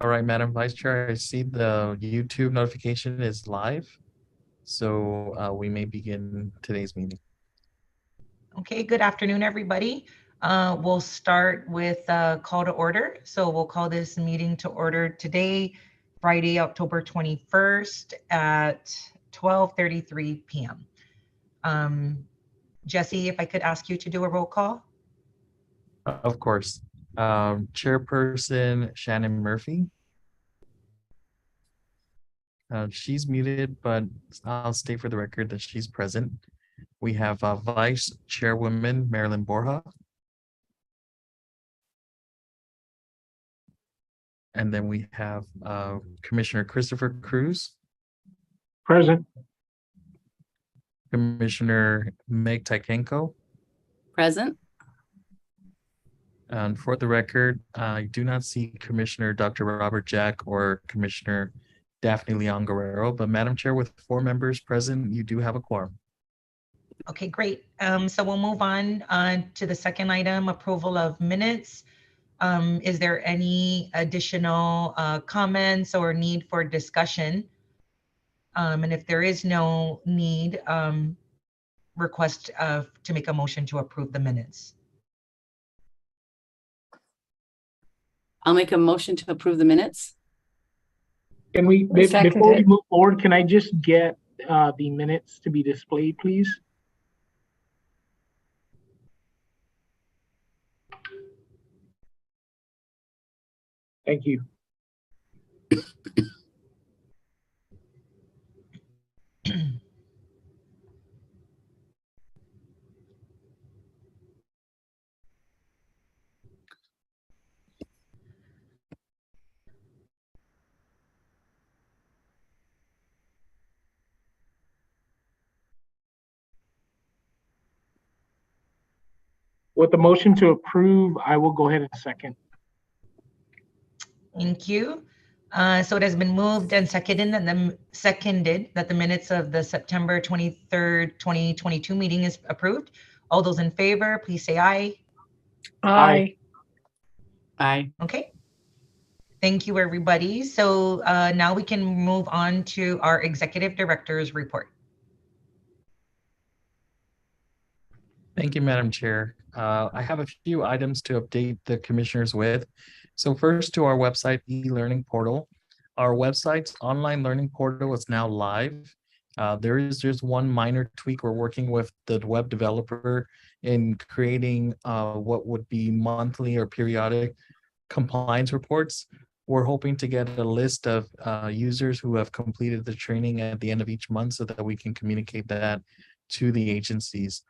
All right, Madam Vice Chair, I see the YouTube notification is live, so we may begin today's meeting. Okay, good afternoon, everybody. We'll start with a call to order. So we'll call this meeting to order today, Friday, October 21st at 12:33 p.m. Jesse, if I could ask you to do a roll call. Of course. Chairperson Shannon Murphy. She's muted, but I'll state for the record that she's present. We have Vice Chairwoman Marilyn Borja. And then we have Commissioner Christopher Cruz. Present. Commissioner Meg Tykenko. Present. And for the record, I do not see Commissioner Dr. Robert Jack or Commissioner Daphne Leon Guerrero, but Madam Chair, with 4 members present, you do have a quorum. Okay, great. So we'll move on to the second item, approval of minutes. Is there any additional comments or need for discussion? And if there is no need, request to make a motion to approve the minutes. I'll make a motion to approve the minutes. Can we, before we move forward, can I just get the minutes to be displayed, please? Thank you. With the motion to approve, I will go ahead and second. Thank you. So it has been moved and seconded that the minutes of the September 23rd, 2022 meeting is approved. All those in favor, please say aye. Aye. Aye. Okay. Thank you, everybody. So now we can move on to our executive director's report. Thank you, Madam Chair. I have a few items to update the commissioners with. So first, to our website e-learning portal. Our website's online learning portal is now live. There is just one minor tweak. We're working with the web developer in creating what would be monthly or periodic compliance reports. We're hoping to get a list of users who have completed the training at the end of each month so that we can communicate that to the agencies.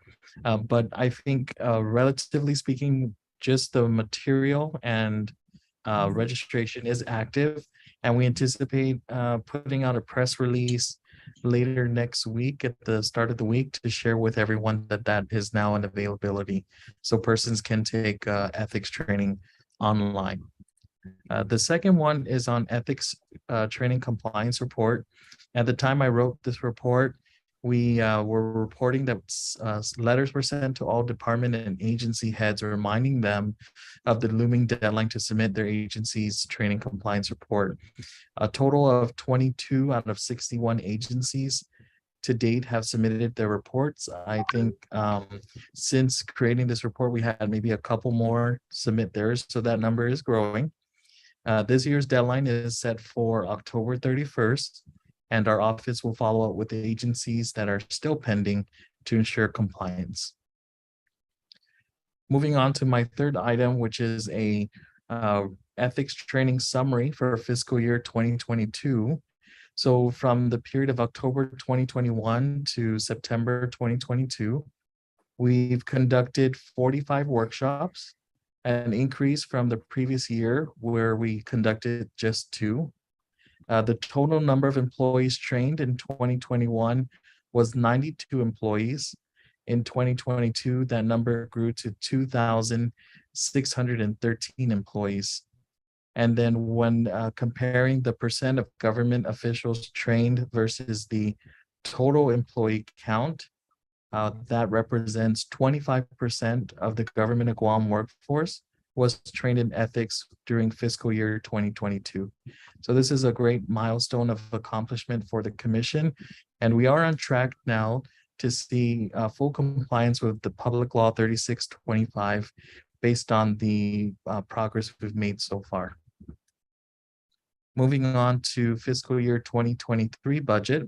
But I think relatively speaking, just the material and registration is active, and we anticipate putting out a press release later next week at the start of the week to share with everyone that that is now an availability, so persons can take ethics training online. The second one is on ethics training compliance report. At the time I wrote this report, we were reporting that letters were sent to all department and agency heads reminding them of the looming deadline to submit their agency's training compliance report. A total of 22 out of 61 agencies to date have submitted their reports. I think since creating this report, we had maybe a couple more submit theirs, so that number is growing. This year's deadline is set for October 31st, and our office will follow up with the agencies that are still pending to ensure compliance. Moving on to my third item, which is a ethics training summary for fiscal year 2022. So from the period of October 2021 to September 2022, we've conducted 45 workshops, an increase from the previous year where we conducted just 2. The total number of employees trained in 2021 was 92 employees. In 2022, that number grew to 2,613 employees. And then when comparing the percent of government officials trained versus the total employee count, that represents 25% of the government of Guam workforce was trained in ethics during fiscal year 2022. So this is a great milestone of accomplishment for the commission, and we are on track now to see full compliance with the Public Law 3625 based on the progress we've made so far. Moving on to fiscal year 2023 budget,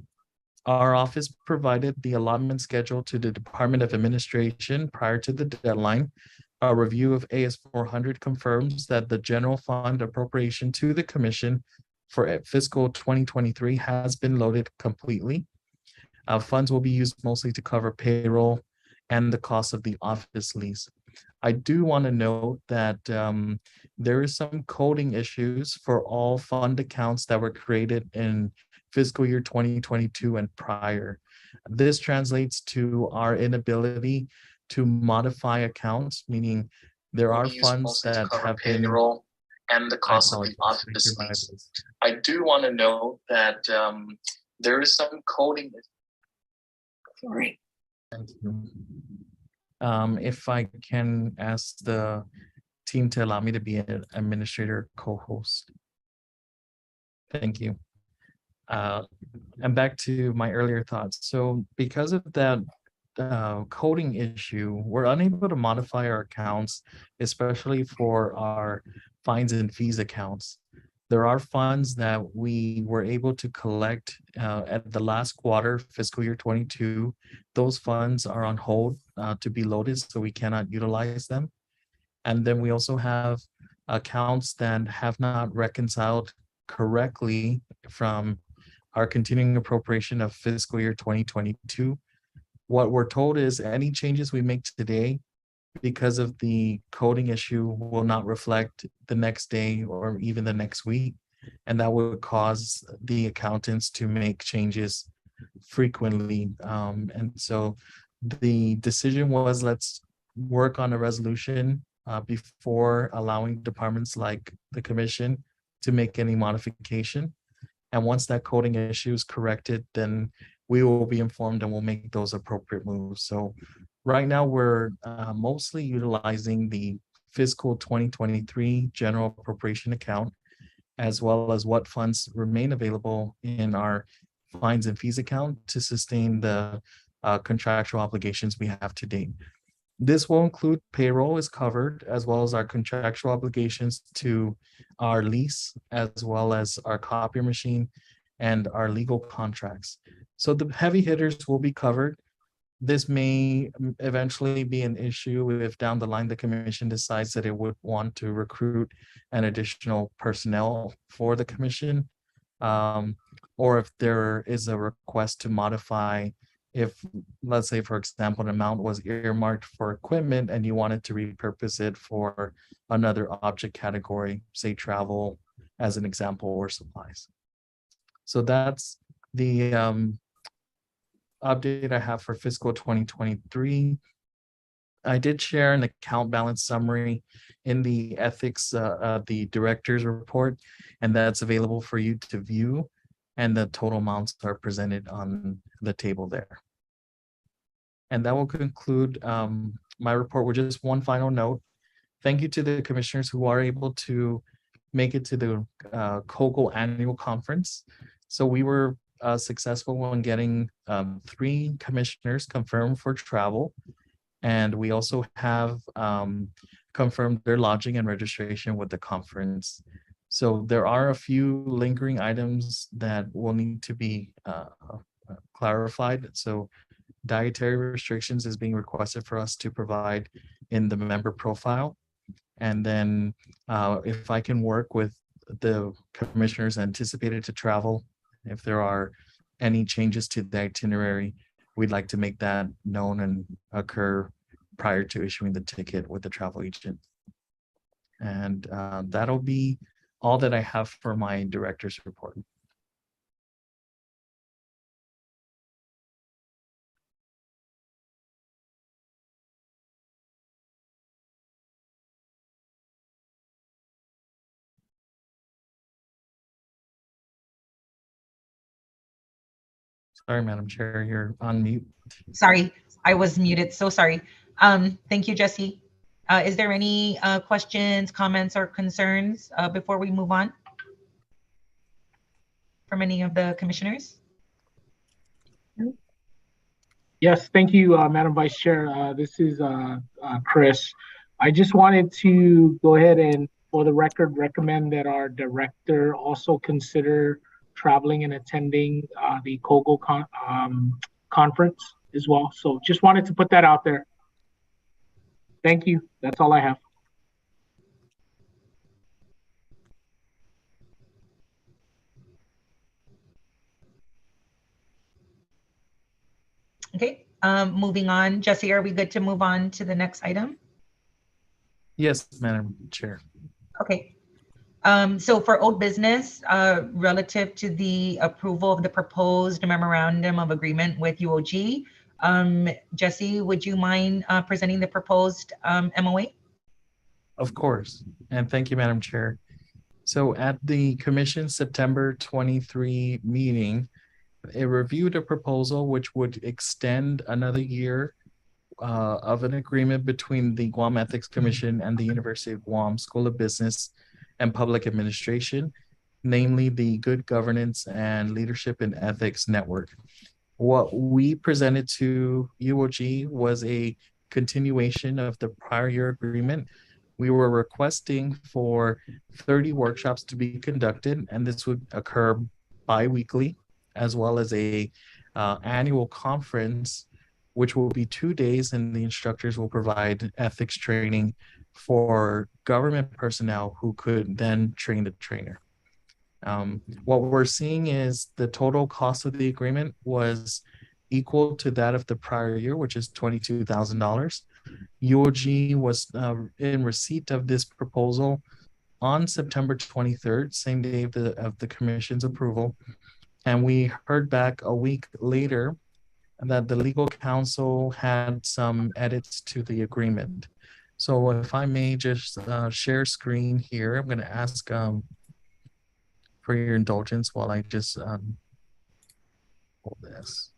our office provided the allotment schedule to the Department of Administration prior to the deadline. A review of AS 400 confirms that the general fund appropriation to the commission for fiscal 2023 has been loaded completely. Funds will be used mostly to cover payroll and the cost of the office lease. I do want to note that there is some coding issues for all fund accounts that were created in fiscal year 2022 and prior. This translates to our inability to modify accounts, meaning there are funds that have been payroll and the cost of the office lease. I do want to note that there is some coding. Sorry. Thank you. If I can ask the team to allow me to be an administrator co-host. Thank you. And back to my earlier thoughts. So because of that coding issue, we're unable to modify our accounts, especially for our fines and fees accounts. There are funds that we were able to collect at the last quarter, fiscal year 22. Those funds are on hold to be loaded, so we cannot utilize them. And then we also have accounts that have not reconciled correctly from our continuing appropriation of fiscal year 2022. What we're told is any changes we make today because of the coding issue will not reflect the next day or even the next week. And that would cause the accountants to make changes frequently. And so the decision was, let's work on a resolution before allowing departments like the commission to make any modification. And once that coding issue is corrected, then we will be informed and we'll make those appropriate moves. So right now we're mostly utilizing the fiscal 2023 general appropriation account, as well as what funds remain available in our fines and fees account to sustain the contractual obligations we have to date. This will include payroll is covered, as well as our contractual obligations to our lease, as well as our copier machine and our legal contracts. So the heavy hitters will be covered. This may eventually be an issue if down the line the commission decides that it would want to recruit an additional personnel for the commission, or if there is a request to modify. If, let's say, for example, an amount was earmarked for equipment and you wanted to repurpose it for another object category, say travel as an example, or supplies. So that's the update I have for fiscal 2023. I did share an account balance summary in the ethics, the director's report, and that's available for you to view. And the total amounts are presented on the table there. And that will conclude my report with just one final note. Thank you to the commissioners who are able to make it to the COGO annual conference. So we were successful in getting 3 commissioners confirmed for travel. And we also have confirmed their lodging and registration with the conference. So there are a few lingering items that will need to be clarified. So dietary restrictions is being requested for us to provide in the member profile. And then if I can work with the commissioners anticipated to travel, if there are any changes to the itinerary, we'd like to make that known and occur prior to issuing the ticket with the travel agent. And that'll be all that I have for my director's report. Sorry, Madam Chair, you're on mute. Sorry, I was muted. So sorry. Thank you, Jesse. Is there any questions, comments, or concerns before we move on from any of the commissioners? Yes, thank you, Madam Vice Chair. This is Chris. I just wanted to go ahead and, for the record, recommend that our director also consider traveling and attending the COGO conference as well. So just wanted to put that out there. Thank you. That's all I have. Okay, moving on. Jesse, are we good to move on to the next item? Yes, Madam Chair. Okay. So for old business, relative to the approval of the proposed memorandum of agreement with UOG, Jesse, would you mind presenting the proposed MOA? Of course, and thank you, Madam Chair. So at the Commission September 23 meeting, it reviewed a proposal which would extend another year of an agreement between the Guam Ethics Commission and the University of Guam School of Business and Public Administration, namely the Good Governance and Leadership in Ethics Network. What we presented to UOG was a continuation of the prior year agreement. We were requesting for 30 workshops to be conducted, and this would occur bi-weekly, as well as a annual conference, which will be 2 days, and the instructors will provide ethics training for government personnel who could then train the trainer. What we're seeing is the total cost of the agreement was equal to that of the prior year, which is $22,000. UOG was in receipt of this proposal on September 23rd, same day of the commission's approval. And we heard back a week later that the legal counsel had some edits to the agreement. So if I may just share screen here, I'm going to ask for your indulgence while I just hold this.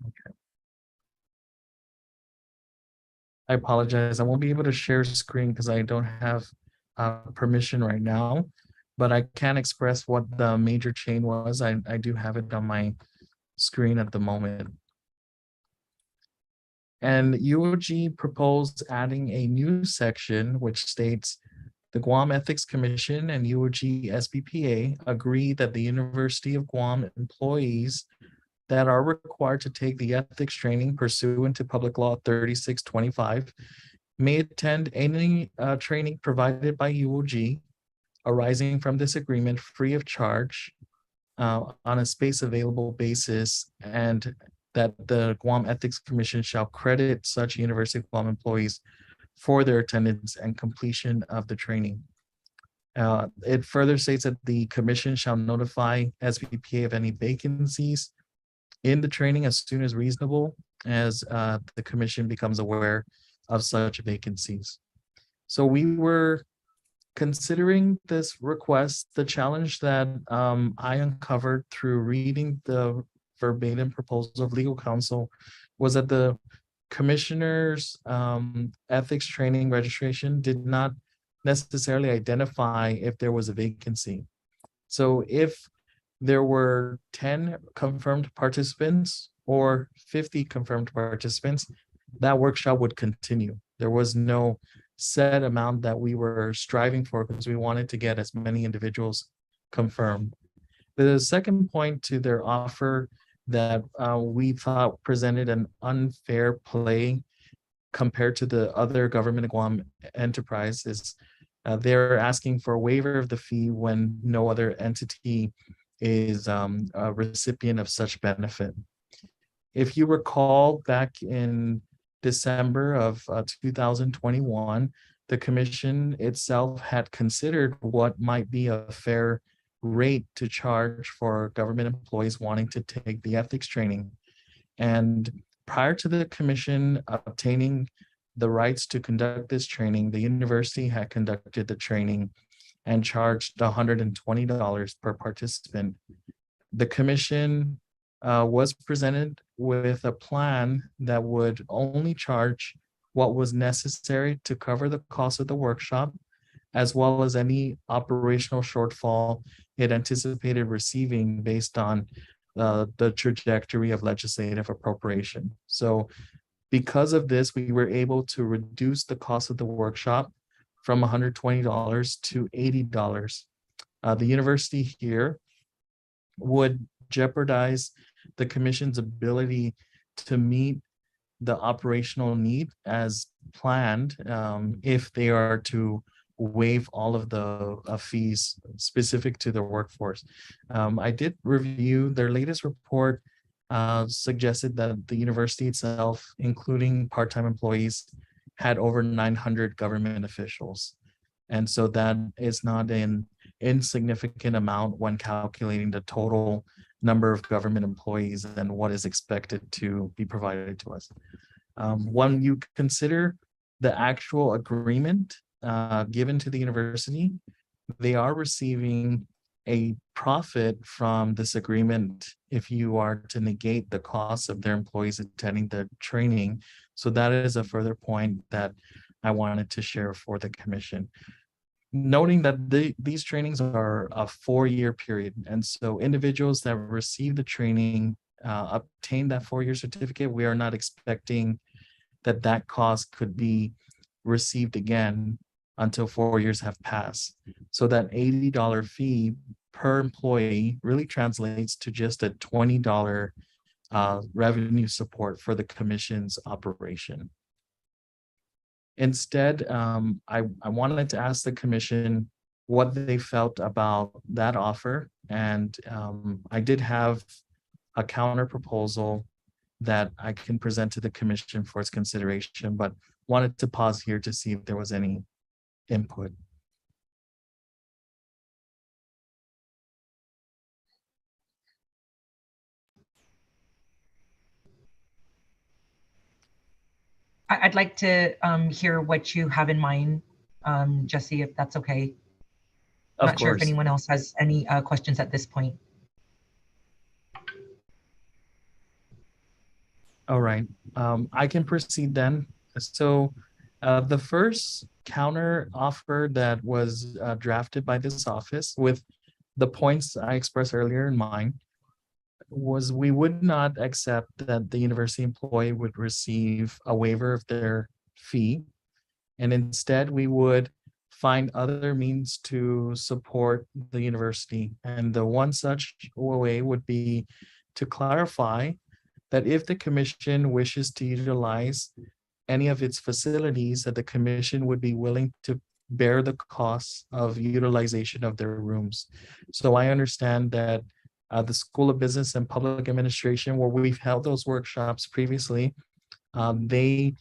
Okay. I apologize. I won't be able to share screen because I don't have permission right now, but I can express what the major change was. I do have it on my screen at the moment. And UOG proposed adding a new section which states the Guam Ethics Commission and UOG SBPA agree that the University of Guam employees that are required to take the ethics training pursuant to Public Law 3625 may attend any training provided by UOG arising from this agreement free of charge on a space available basis, and that the Guam Ethics Commission shall credit such University of Guam employees for their attendance and completion of the training. It further states that the commission shall notify SBPA of any vacancies in the training as soon as reasonable, as the commission becomes aware of such vacancies. So we were considering this request. The challenge that I uncovered through reading the verbatim proposal of legal counsel was that the commissioner's ethics training registration did not necessarily identify if there was a vacancy. So if there were 10 confirmed participants or 50 confirmed participants, that workshop would continue. There was no set amount that we were striving for because we wanted to get as many individuals confirmed. The second point to their offer that we thought presented an unfair play compared to the other government of Guam enterprises. They're asking for a waiver of the fee when no other entity is a recipient of such benefit. If you recall, back in December of 2021, the commission itself had considered what might be a fair rate to charge for government employees wanting to take the ethics training. And prior to the commission obtaining the rights to conduct this training, the university had conducted the training and charged $120 per participant. The commission was presented with a plan that would only charge what was necessary to cover the cost of the workshop, as well as any operational shortfall it anticipated receiving based on the trajectory of legislative appropriation. So because of this, we were able to reduce the cost of the workshop from $120 to $80. The university here would jeopardize the commission's ability to meet the operational need as planned if they are to waive all of the fees specific to their workforce. I did review their latest report, suggested that the university itself, including part-time employees, had over 900 government officials. And so that is not an insignificant amount when calculating the total number of government employees and what is expected to be provided to us. When you consider the actual agreement given to the university, they are receiving a profit from this agreement if you are to negate the cost of their employees attending the training. So that is a further point that I wanted to share for the commission. Noting that these trainings are a 4-year period. And so individuals that receive the training obtain that 4-year certificate. We are not expecting that cost could be received again until 4 years have passed. So that $80 fee per employee really translates to just a $20 revenue support for the commission's operation. Instead, I wanted to ask the commission what they felt about that offer. And I did have a counter proposal that I can present to the commission for its consideration, but wanted to pause here to see if there was any input. I'd like to hear what you have in mind, Jesse, if that's okay. I'm Of not sure if course. anyone else has any questions at this point. All right, I can proceed then. So the first counter offer that was drafted by this office with the points I expressed earlier in mind was we would not accept that the university employee would receive a waiver of their fee. And instead we would find other means to support the university. And the one such way would be to clarify that if the commission wishes to utilize any of its facilities, that the commission would be willing to bear the costs of utilization of their rooms. So I understand that the School of Business and Public Administration, where we've held those workshops previously, they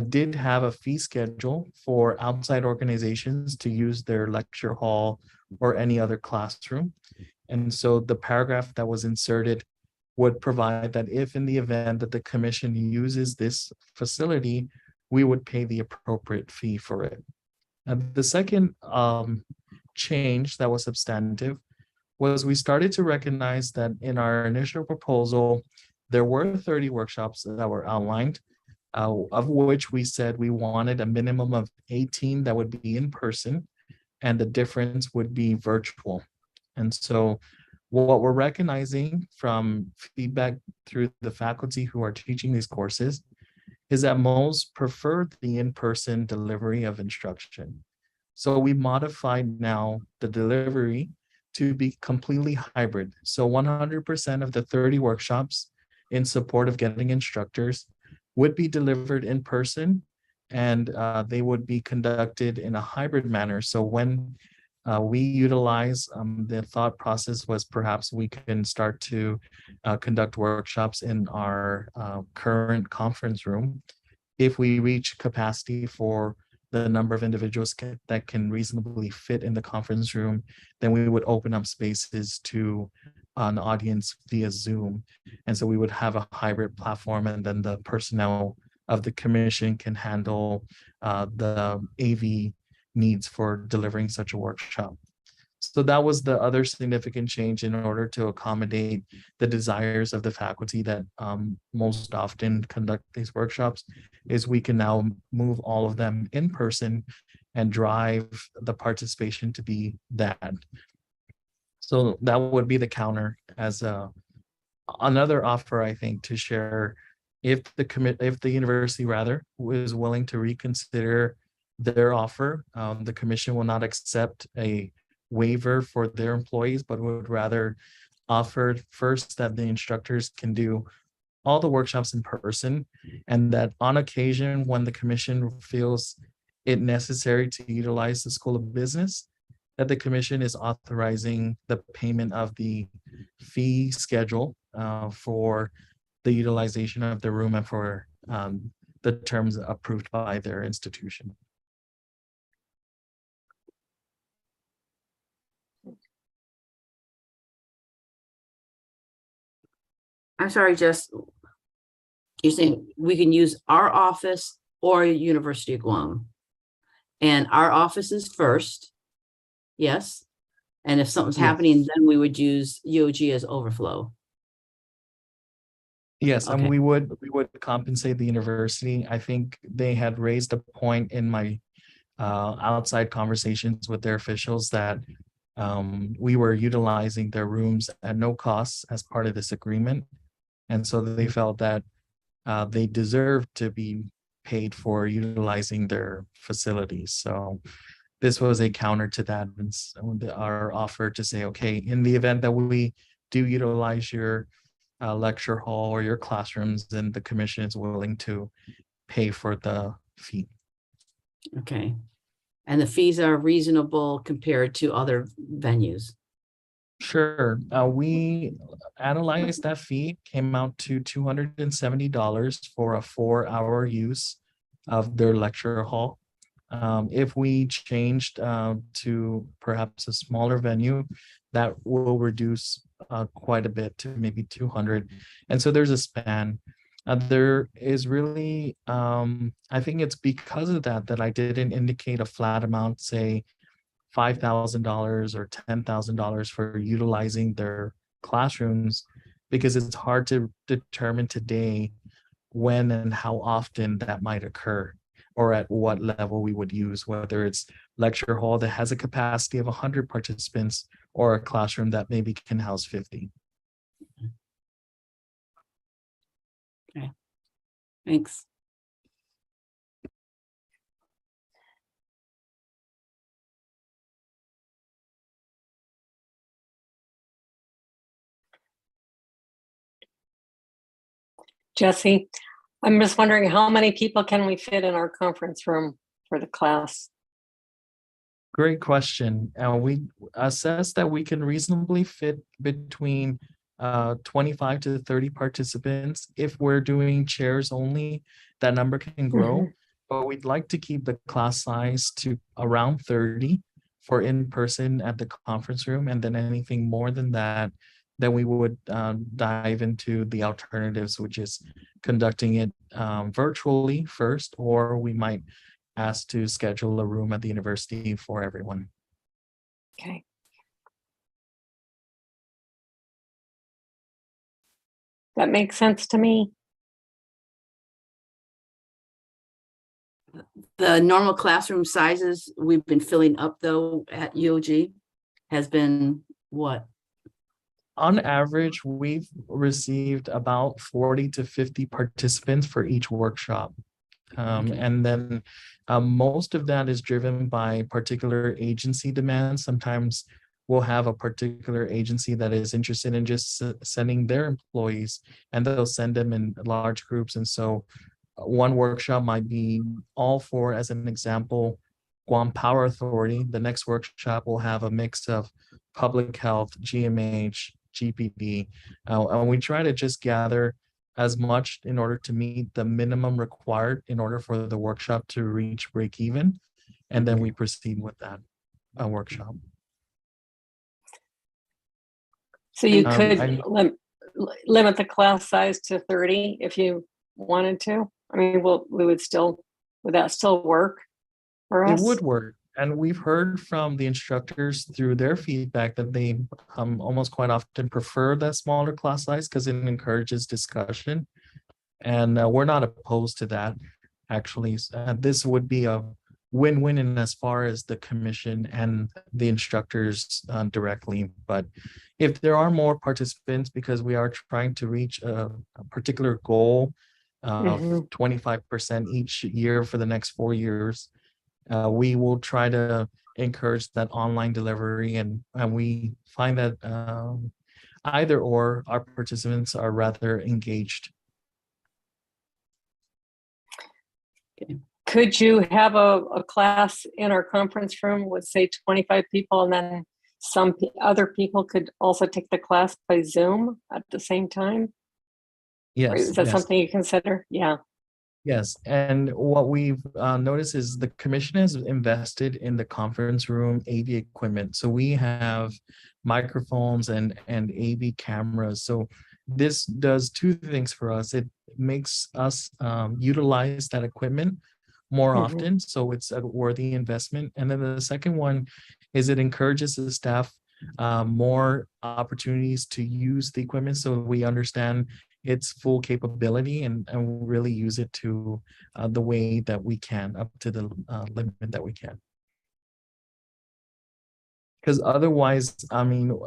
did have a fee schedule for outside organizations to use their lecture hall or any other classroom. And so the paragraph that was inserted would provide that if in the event that the commission uses this facility, we would pay the appropriate fee for it. And the second change that was substantive was we started to recognize that in our initial proposal, there were 30 workshops that were outlined, of which we said we wanted a minimum of 18 that would be in person, and the difference would be virtual. And so what we're recognizing from feedback through the faculty who are teaching these courses is that most prefer the in-person delivery of instruction. So we modified now the delivery to be completely hybrid. So 100% of the 30 workshops in support of getting instructors would be delivered in person, and they would be conducted in a hybrid manner. So when we utilize the thought process was perhaps we can start to conduct workshops in our current conference room. If we reach capacity for the number of individuals that can reasonably fit in the conference room, then we would open up spaces to an audience via Zoom. And so we would have a hybrid platform, and then the personnel of the commission can handle the AV needs for delivering such a workshop. So that was the other significant change in order to accommodate the desires of the faculty that most often conduct these workshops, is we can now move all of them in person and drive the participation to be that. So that would be the counter as another offer, I think, to share. If the university rather was willing to reconsider their offer, the commission will not accept a waiver for their employees, but would rather offer first that the instructors can do all the workshops in person, and that on occasion when the commission feels it necessary to utilize the School of Business, that the commission is authorizing the payment of the fee schedule for the utilization of the room and for the terms approved by their institution. I'm sorry, Jess. You're saying we can use our office or University of Guam, and our office is first. Yes. And if something's Yes. happening, then we would use UOG as overflow. Yes, and Okay. we would compensate the university. I think they had raised a point in my outside conversations with their officials that we were utilizing their rooms at no cost as part of this agreement. And so they felt that they deserved to be paid for utilizing their facilities. So this was a counter to that, and so our offer to say, okay, in the event that we do utilize your lecture hall or your classrooms, then the commission is willing to pay for the fee. Okay. And the fees are reasonable compared to other venues. Sure. We analyzed that fee, came out to $270 for a 4-hour use of their lecture hall. If we changed to perhaps a smaller venue, that will reduce quite a bit to maybe 200. And so there's a span. There is really, I think it's because of that I didn't indicate a flat amount, say $5,000 or $10,000 for utilizing their classrooms, because it's hard to determine today when and how often that might occur, or at what level we would use, whether it's lecture hall that has a capacity of 100 participants or a classroom that maybe can house 50. Okay, thanks. Jesse, I'm just wondering how many people can we fit in our conference room for the class? Great question. We assess that we can reasonably fit between 25 to 30 participants. If we're doing chairs only, that number can grow, but we'd like to keep the class size to around 30 for in-person at the conference room. And then anything more than that, then we would dive into the alternatives, which is conducting it virtually first, or we might ask to schedule a room at the university for everyone. Okay. That makes sense to me. The normal classroom sizes we've been filling up though at UOG has been what? On average, we've received about 40 to 50 participants for each workshop. Okay. And then most of that is driven by particular agency demands. Sometimes we'll have a particular agency that is interested in just sending their employees, and they'll send them in large groups. And so one workshop might be all for, as an example, Guam Power Authority. The next workshop will have a mix of public health, GMH, GPD, and we try to just gather as much in order to meet the minimum required in order for the workshop to reach break even, and then we proceed with that workshop. So you could I- limit the class size to 30 if you wanted to? I mean, would that still work for It us? would work. And we've heard from the instructors through their feedback that they almost quite often prefer that smaller class size because it encourages discussion. And we're not opposed to that, actually. This would be a win-win in as far as the commission and the instructors directly. But if there are more participants, because we are trying to reach a particular goal of Mhm. 25% each year for the next 4 years, we will try to encourage that online delivery, and we find that either or our participants are rather engaged. Could you have a class in our conference room with, say, 25 people, and then some other people could also take the class by Zoom at the same time? Or Yes, is that yes. something you consider? Yeah. Yes, and what we've noticed is the commission has invested in the conference room AV equipment. So we have microphones and AV cameras. So this does two things for us. It makes us utilize that equipment more Mhm. often, so it's a worthy investment. And then the second one is it encourages the staff more opportunities to use the equipment, so we understand its full capability and really use it to the way that we can, up to the limit that we can. Because otherwise, I mean,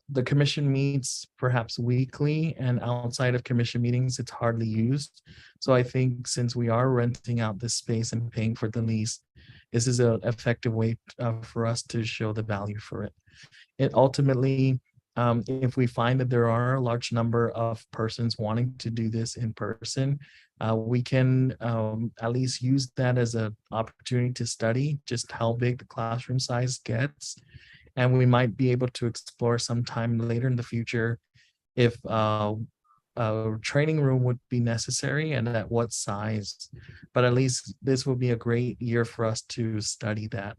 the commission meets perhaps weekly, and outside of commission meetings, it's hardly used. So I think since we are renting out this space and paying for the lease, this is an effective way for us to show the value for it. It ultimately, if we find that there are a large number of persons wanting to do this in person, we can at least use that as an opportunity to study just how big the classroom size gets. And we might be able to explore sometime later in the future if a training room would be necessary and at what size. But at least this will be a great year for us to study that.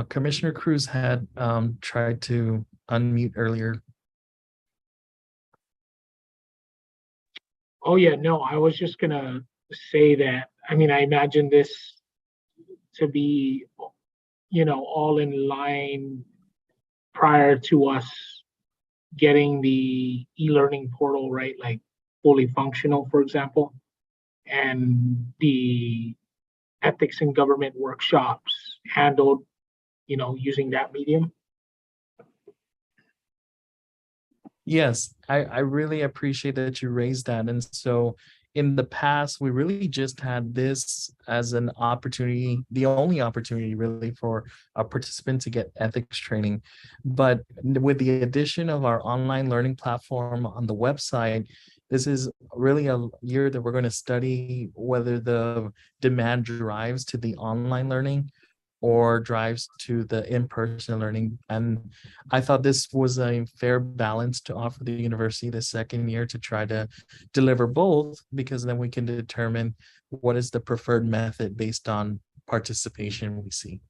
Commissioner Cruz had tried to unmute earlier. Oh yeah, no, I was just gonna say that, I mean, I imagine this to be, all in line prior to us getting the e-learning portal, right? Like fully functional, for example, and the ethics and government workshops handled, using that medium. Yes, I really appreciate that you raised that. And so in the past, we really just had this as an opportunity, the only opportunity really for a participant to get ethics training. But with the addition of our online learning platform on the website, this is really a year that we're going to study whether the demand drives to the online learning or drives to the in-person learning. And I thought this was a fair balance to offer the university the second year to try to deliver both, because then we can determine what is the preferred method based on participation we see.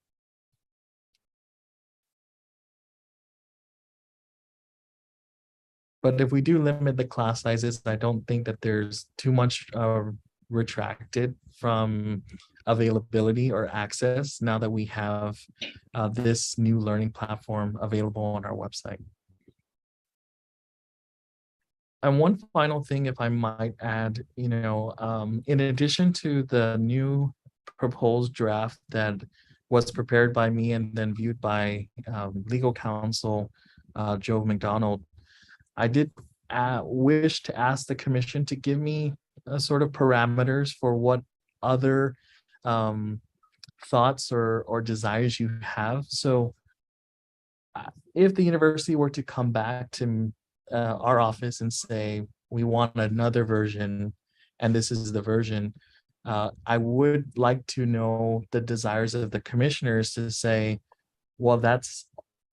But if we do limit the class sizes, I don't think that there's too much retracted from availability or access now that we have this new learning platform available on our website. And one final thing, if I might add, in addition to the new proposed draft that was prepared by me and then viewed by legal counsel Joe McDonald, I did wish to ask the commission to give me a sort of parameters for what other thoughts or desires you have. So if the university were to come back to our office and say, we want another version, and this is the version, I would like to know the desires of the commissioners to say, well, that's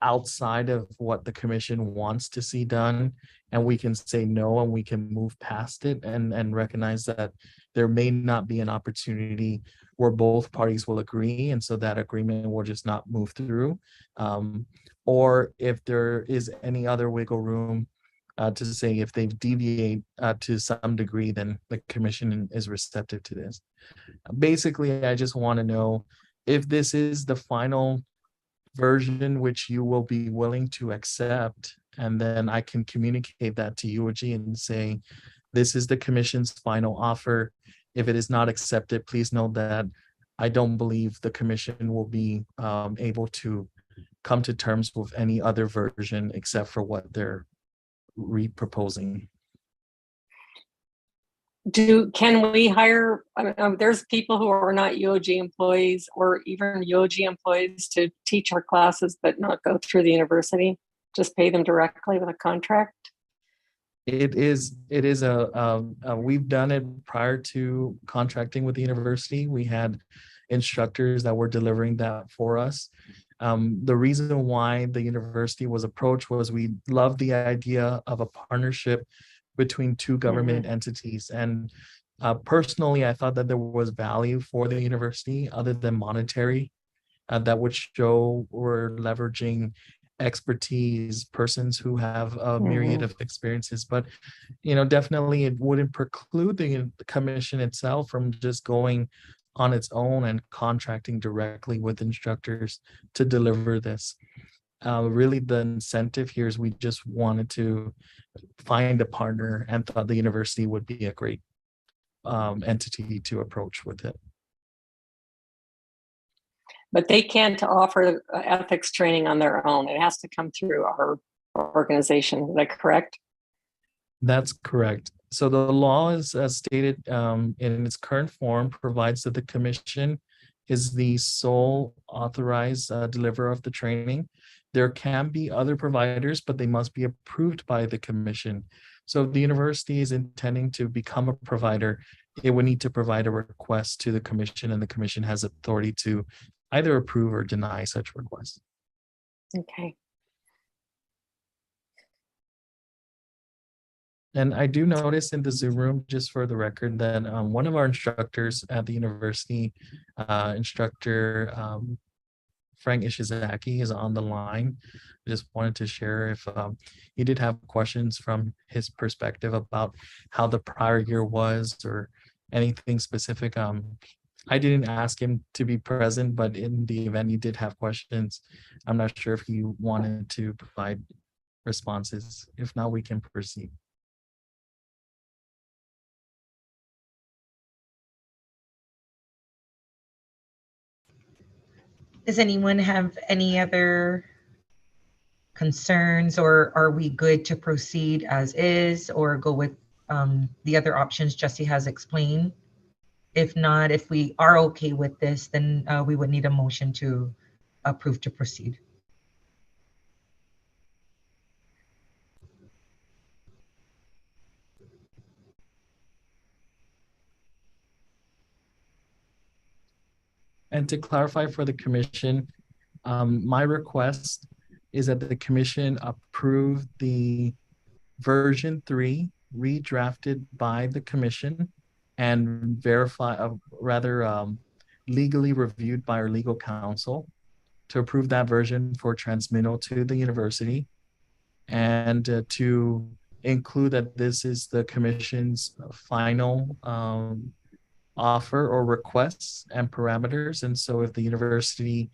outside of what the commission wants to see done, and we can say no and we can move past it and recognize that there may not be an opportunity where both parties will agree, and so that agreement will just not move through. Or if there is any other wiggle room to say if they deviate to some degree, then the commission is receptive to this. Basically, I just want to know if this is the final version which you will be willing to accept, and then I can communicate that to UOG and say, this is the commission's final offer. If it is not accepted, please note that I don't believe the commission will be able to come to terms with any other version except for what they're re-proposing. Can we hire, there's people who are not UOG employees or even UOG employees to teach our classes, but not go through the university, just pay them directly with a contract? It is we've done it prior to contracting with the university. We had instructors that were delivering that for us. The reason why the university was approached was we loved the idea of a partnership between two government entities. And personally, I thought that there was value for the university other than monetary that would show we're leveraging expertise, persons who have a myriad of experiences. But, definitely it wouldn't preclude the commission itself from just going on its own and contracting directly with instructors to deliver this. Really, the incentive here is we just wanted to find a partner and thought the university would be a great entity to approach with it. But they can't offer ethics training on their own. It has to come through our organization. Is that correct? That's correct. So the law is stated in its current form provides that the commission is the sole authorized deliverer of the training. There can be other providers, but they must be approved by the commission. So if the university is intending to become a provider, it would need to provide a request to the commission, and the commission has authority to either approve or deny such requests. Okay. And I do notice in the Zoom room, just for the record, that one of our instructors at the university, instructor Frank Ishizaki, is on the line. I just wanted to share if he did have questions from his perspective about how the prior year was or anything specific. I didn't ask him to be present, but in the event he did have questions, I'm not sure if he wanted to provide responses. If not, we can proceed. Does anyone have any other concerns, or are we good to proceed as is or go with the other options Jesse has explained? If not, if we are okay with this, then we would need a motion to approve to proceed. And to clarify for the commission, my request is that the commission approve the version 3 redrafted by the commission and legally reviewed by our legal counsel to approve that version for transmittal to the university, and to include that this is the commission's final offer or requests and parameters. And so if the university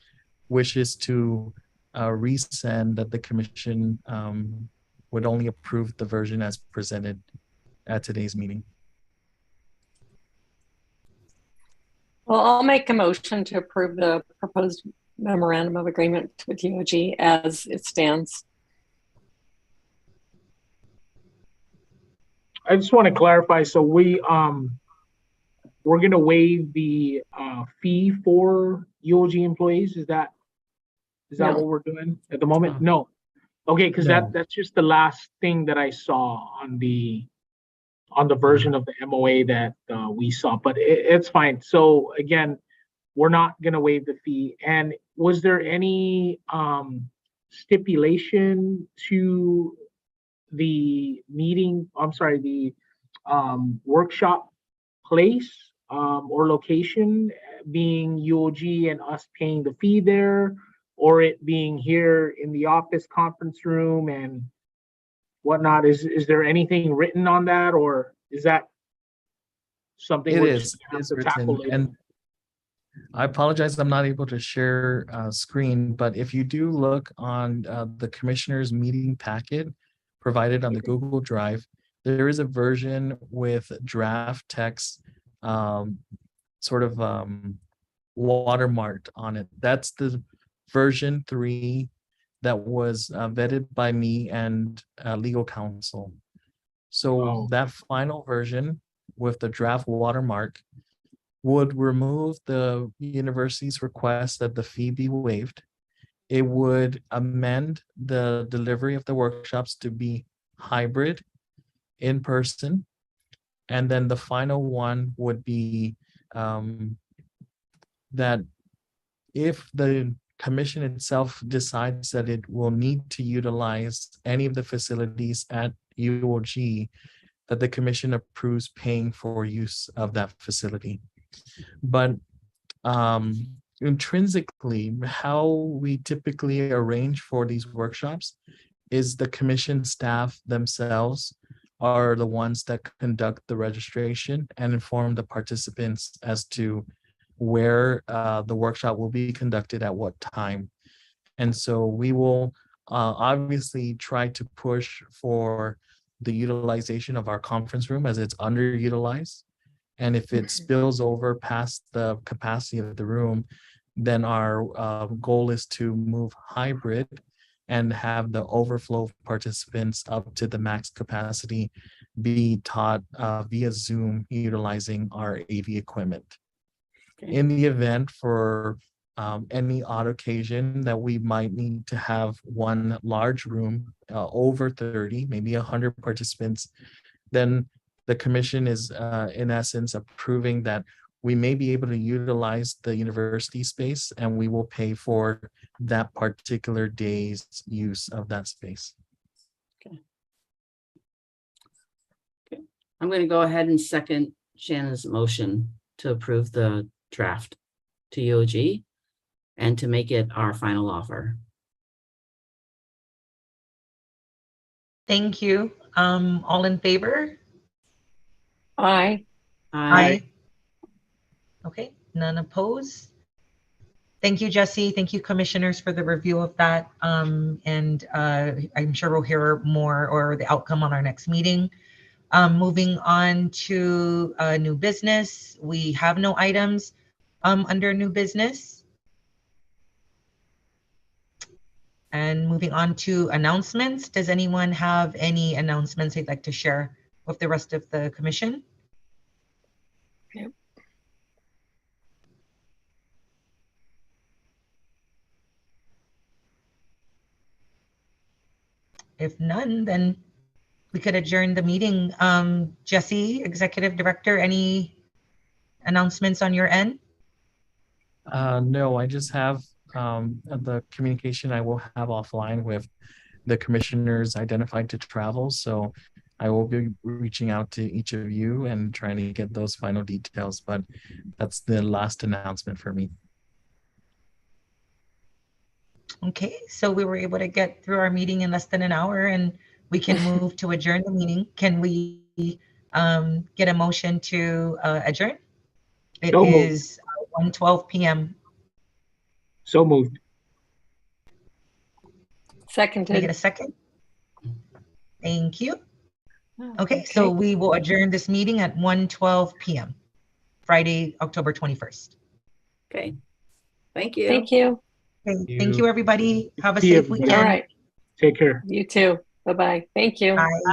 wishes to resend, that the commission would only approve the version as presented at today's meeting. Well, I'll make a motion to approve the proposed memorandum of agreement with UOG as it stands. I just want to clarify. So we're going to waive the fee for UOG employees. Is that No. what we're doing at the moment? No. Okay, because No. that's just the last thing that I saw on the version of the MOA that we saw, but it's fine. So again, we're not going to waive the fee. And was there any stipulation to the meeting? I'm sorry, the workshop place or location being UOG and us paying the fee there, or it being here in the office conference room and whatnot? Is there anything written on that, or is that something It we're is, just it gonna is have to tackle written, later? and I apologize, I'm not able to share screen, but if you do look on the commissioner's meeting packet provided on the Google Drive, there is a version with draft text sort of watermarked on it. That's the version 3 that was vetted by me and legal counsel. So Oh. that final version with the draft watermark would remove the university's request that the fee be waived. It would amend the delivery of the workshops to be hybrid, in person. And then the final one would be that if the commission itself decides that it will need to utilize any of the facilities at UOG, that the commission approves paying for use of that facility. But intrinsically, how we typically arrange for these workshops is the commission staff themselves are the ones that conduct the registration and inform the participants as to where the workshop will be conducted at what time. And so we will obviously try to push for the utilization of our conference room as it's underutilized. And if it spills over past the capacity of the room, then our goal is to move hybrid and have the overflow of participants up to the max capacity be taught via Zoom utilizing our AV equipment. Okay. In the event for any odd occasion that we might need to have one large room over 30, maybe 100 participants, then the commission is in essence approving that we may be able to utilize the university space and we will pay for that particular day's use of that space. I'm going to go ahead and second Shannon's motion to approve the draft to UOG and to make it our final offer. Thank you. All in favor? Aye. Aye. Okay, none opposed. Thank you, Jesse. Thank you, commissioners, for the review of that. And I'm sure we'll hear more or the outcome on our next meeting. Moving on to new business. We have no items under new business. And moving on to announcements. Does anyone have any announcements they'd like to share with the rest of the commission? Yep. If none, then we could adjourn the meeting. Jesse, Executive Director, any announcements on your end? No, I just have the communication I will have offline with the commissioners identified to travel. So I will be reaching out to each of you and trying to get those final details, but that's the last announcement for me. Okay, so we were able to get through our meeting in less than an hour and we can move to adjourn the meeting. Can we get a motion to adjourn? It So moved. is 1:12 p.m. So moved. Can I get Seconded. a second? Thank you. Okay, so we will adjourn this meeting at 1:12 p.m. Friday, October 21st. Okay. Thank you. Thank you. Okay, thank you, everybody. Have a See you, safe everybody. weekend. All right. Take care. You too. Bye-bye. Thank you. Bye.